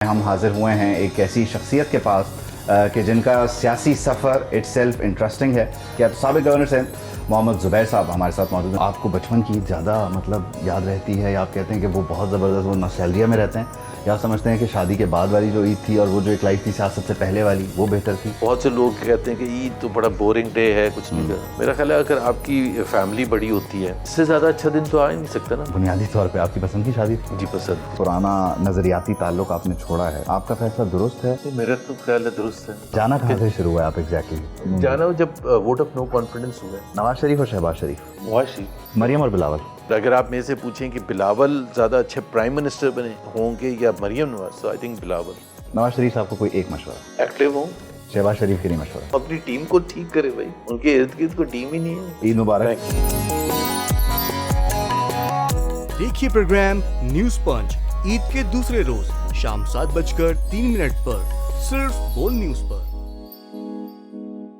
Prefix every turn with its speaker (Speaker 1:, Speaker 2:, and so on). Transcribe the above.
Speaker 1: ہم حاضر ہوئے ہیں ایک ایسی شخصیت کے پاس کہ جن کا سیاسی سفر اٹ سیلف انٹرسٹنگ ہے کہ اب سابق گورنر سندھ محمد زبیر صاحب ہمارے ساتھ موجود ہیں. آپ کو بچپن کی زیادہ یاد رہتی ہے یا آپ کہتے ہیں کہ وہ بہت زبردست وہ نوسٹیلجیا میں رہتے ہیں یا سمجھتے ہیں کہ شادی کے بعد والی جو عید تھی اور وہ جو ایک لائف تھی سیاست سے پہلے والی وہ بہتر تھی؟
Speaker 2: بہت سے لوگ کہتے ہیں کہ عید تو بڑا بورنگ ڈے ہے, کچھ نہیں کرتا. میرا خیال ہے اگر آپ کی فیملی بڑی ہوتی ہے اس سے زیادہ اچھا دن تو آ ہی نہیں سکتا نا.
Speaker 1: بنیادی طور پہ آپ کی پسند کی شادی تھی؟
Speaker 2: جی پسند.
Speaker 1: پرانا نظریاتی تعلق آپ نے چھوڑا ہے, آپ کا فیصلہ درست ہے؟
Speaker 2: میرا تو خیال ہے درست ہے.
Speaker 1: جانا کہاں سے شروع ہوا ہے آپ ایگزیکٹلی؟
Speaker 2: جانا جب ووٹ آف نو کانفیڈنس ہوا ہے.
Speaker 1: نواز شریف اور شہباز شریف؟
Speaker 2: نواز شریف.
Speaker 1: مریم اور بلاول؟
Speaker 2: اگر آپ میرے سے پوچھیں کہ بلاول زیادہ اچھے پرائم منسٹر بنے ہوں گے یا مریم نواز, تو آئی تھنک بلاول.
Speaker 1: نواز شریف صاحب کو کوئی ایک مشورہ؟
Speaker 2: ایکٹیو ہوں,
Speaker 1: شہباز شریف کے لیے مشورہ؟
Speaker 2: اپنی ٹیم کو ٹھیک کرے بھائی, ان کے ارد گرد کوئی ٹیم ہی نہیں ہے.
Speaker 1: عید مبارک.
Speaker 3: دیکھیے پروگرام نیوز پنچ عید کے دوسرے روز شام 7:03 پر صرف بول نیوز پر.